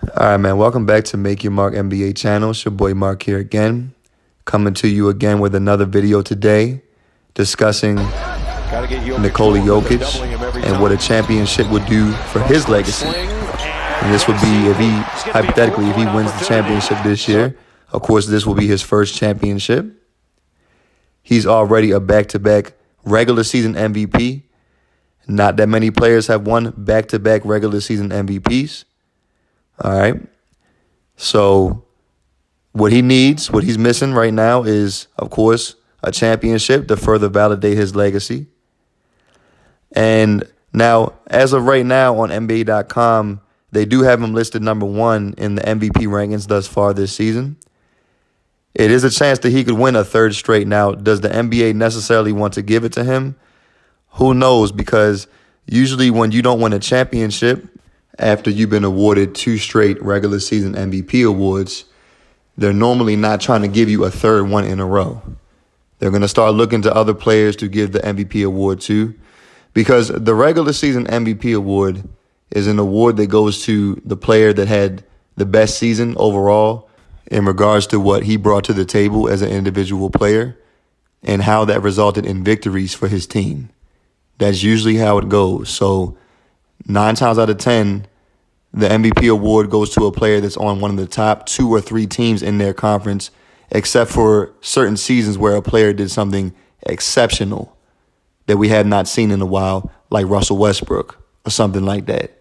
All right, man. Welcome back to Make Your Mark NBA channel. It's your boy Mark here again, coming to you again with another video today discussing Nikola Jokic and what a championship would do for his legacy. And this would be if he, hypothetically, if he wins the championship this year. Of course, this will be his first championship. He's already a back-to-back regular season MVP. Not that many players have won back-to-back regular season MVPs. All right. So what he needs, what he's missing right now is, of course, a championship to further validate his legacy. And now, as of right now on NBA.com, they do have him listed number 1 in the MVP rankings thus far this season. It is a chance that he could win a third straight. Now, does the NBA necessarily want to give it to him? Who knows? Because usually when you don't win a championship, after you've been awarded 2 straight regular season MVP awards, they're normally not trying to give you a third one in a row. They're going to start looking to other players to give the MVP award to, because the regular season MVP award is an award that goes to the player that had the best season overall in regards to what he brought to the table as an individual player and how that resulted in victories for his team. That's usually how it goes. So 9 times out of 10, the MVP award goes to a player that's on one of the top 2 or 3 teams in their conference, except for certain seasons where a player did something exceptional that we have not seen in a while, like Russell Westbrook or something like that.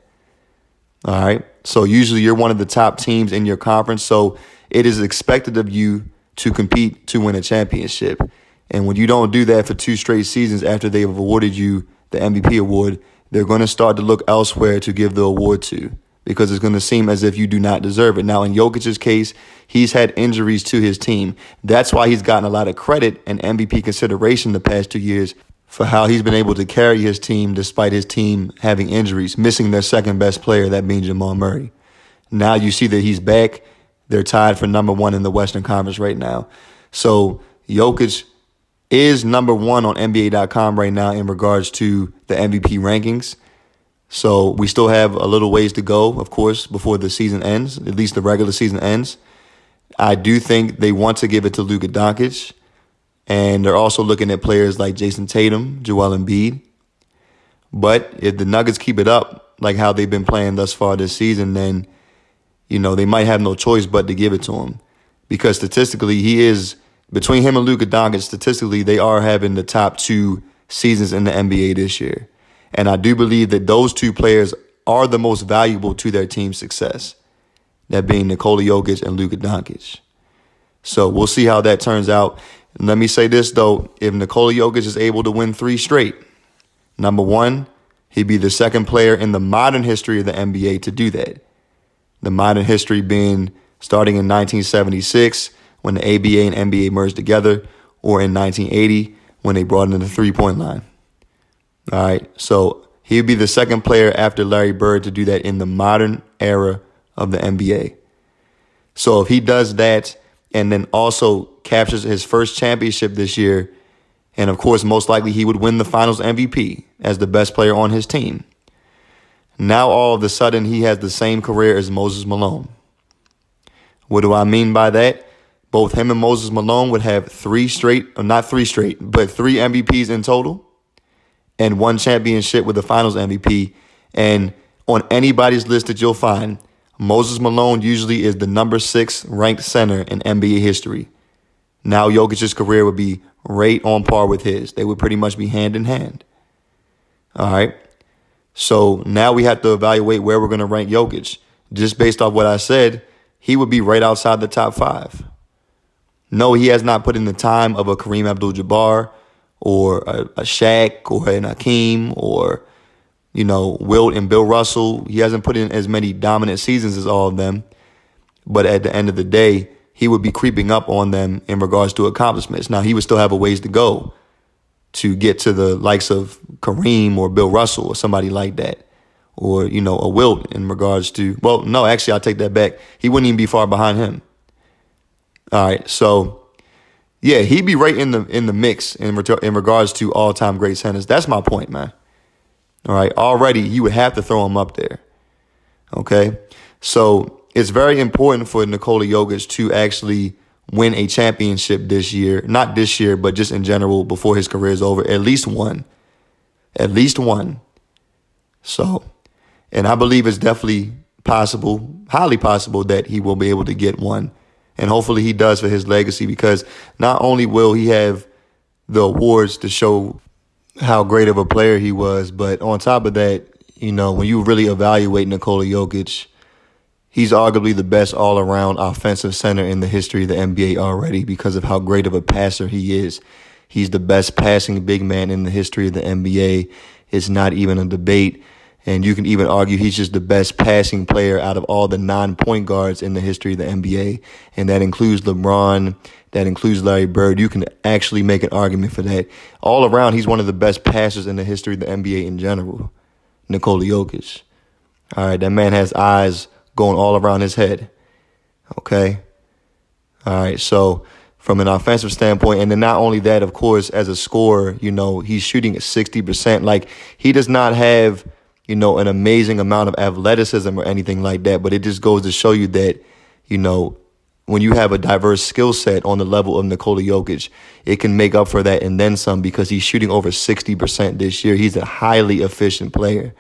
All right. So usually you're one of the top teams in your conference. So it is expected of you to compete to win a championship. And when you don't do that for 2 straight seasons after they've awarded you the MVP award, they're going to start to look elsewhere to give the award to, because it's going to seem as if you do not deserve it. Now, in Jokic's case, he's had injuries to his team. That's why he's gotten a lot of credit and MVP consideration the past 2 years for how he's been able to carry his team despite his team having injuries, missing their second best player, that being Jamal Murray. Now you see that he's back. They're tied for number 1 in the Western Conference right now. So Jokic is number 1 on NBA.com right now in regards to the MVP rankings. So we still have a little ways to go, of course, before the season ends, at least the regular season ends. I do think they want to give it to Luka Jokic, and they're also looking at players like Jason Tatum, Joel Embiid. But if the Nuggets keep it up like how they've been playing thus far this season, then, they might have no choice but to give it to him, because statistically he is, between him and Luka Jokic, statistically they are having the top 2 seasons in the NBA this year. And I do believe that those 2 players are the most valuable to their team's success, that being Nikola Jokic and Luka Jokic. So we'll see how that turns out. And let me say this, though. If Nikola Jokic is able to win 3 straight, number 1, he'd be the second player in the modern history of the NBA to do that. The modern history being starting in 1976 when the ABA and NBA merged together, or in 1980 when they brought in the three-point line. All right, so he'd be the second player after Larry Bird to do that in the modern era of the NBA. So if he does that and then also captures his first championship this year, and of course, most likely he would win the Finals MVP as the best player on his team. Now all of a sudden he has the same career as Moses Malone. What do I mean by that? Both him and Moses Malone would have 3 straight, or not 3 straight, but 3 MVPs in total, and 1 championship with the Finals MVP. And on anybody's list that you'll find, Moses Malone usually is the number 6 ranked center in NBA history. Now Jokic's career would be right on par with his. They would pretty much be hand in hand. All right. So now we have to evaluate where we're going to rank Jokic. Just based off what I said, he would be right outside the top 5. No, he has not put in the time of a Kareem Abdul-Jabbar or a Shaq or an Hakeem or, Wilt and Bill Russell. He hasn't put in as many dominant seasons as all of them. But at the end of the day, he would be creeping up on them in regards to accomplishments. Now, he would still have a ways to go to get to the likes of Kareem or Bill Russell or somebody like that. Or, a Wilt in regards to, well, no, actually, I'll take that back. He wouldn't even be far behind him. All right, so yeah, he'd be right in the mix in regards to all-time great centers. That's my point, man. All right, already you would have to throw him up there. Okay, so it's very important for Nikola Jokic to actually win a championship this year. Not this year, but just in general before his career is over. At least one. At least one. So, and I believe it's definitely possible, highly possible, that he will be able to get one. And hopefully he does for his legacy, because not only will he have the awards to show how great of a player he was, but on top of that, you know, when you really evaluate Nikola Jokic, he's arguably the best all-around offensive center in the history of the NBA already because of how great of a passer he is. He's the best passing big man in the history of the NBA. It's not even a debate. And you can even argue he's just the best passing player out of all the non-point guards in the history of the NBA. And that includes LeBron, that includes Larry Bird. You can actually make an argument for that. All around, he's one of the best passers in the history of the NBA in general, Nikola Jokic. All right, that man has eyes going all around his head. Okay? All right, so from an offensive standpoint, and then not only that, of course, as a scorer, you know, he's shooting at 60%. Like, he does not have, you know, an amazing amount of athleticism or anything like that, but it just goes to show you that, you know, when you have a diverse skill set on the level of Nikola Jokic, it can make up for that and then some, because he's shooting over 60% this year. He's a highly efficient player.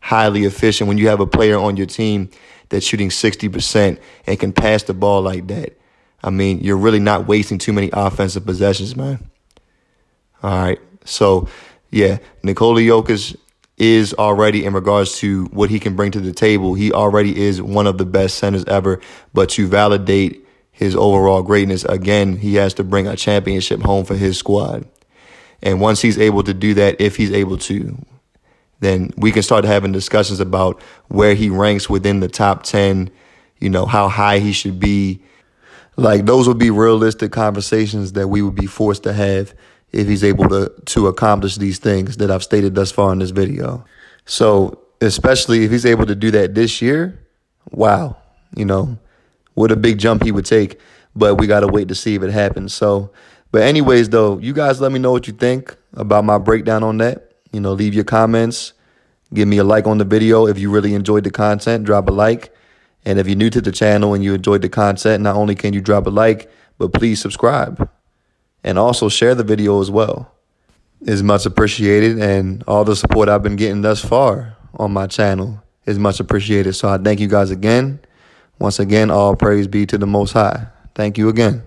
Highly efficient. When you have a player on your team that's shooting 60% and can pass the ball like that, I mean, you're really not wasting too many offensive possessions, man. All right. So, yeah, Nikola Jokic is already, in regards to what he can bring to the table, he already is one of the best centers ever. But to validate his overall greatness, again, he has to bring a championship home for his squad. And once he's able to do that, if he's able to, then we can start having discussions about where he ranks within the top 10, you know, how high he should be. Like, those would be realistic conversations that we would be forced to have if he's able to accomplish these things that I've stated thus far in this video. So, especially if he's able to do that this year, wow, you know, what a big jump he would take. But we got to wait to see if it happens. So, but anyways, though, you guys let me know what you think about my breakdown on that. You know, leave your comments. Give me a like on the video. If you really enjoyed the content, drop a like. And if you're new to the channel and you enjoyed the content, not only can you drop a like, but please subscribe. And also share the video as well. It's much appreciated, and all the support I've been getting thus far on my channel is much appreciated. So I thank you guys again. Once again, all praise be to the Most High. Thank you again.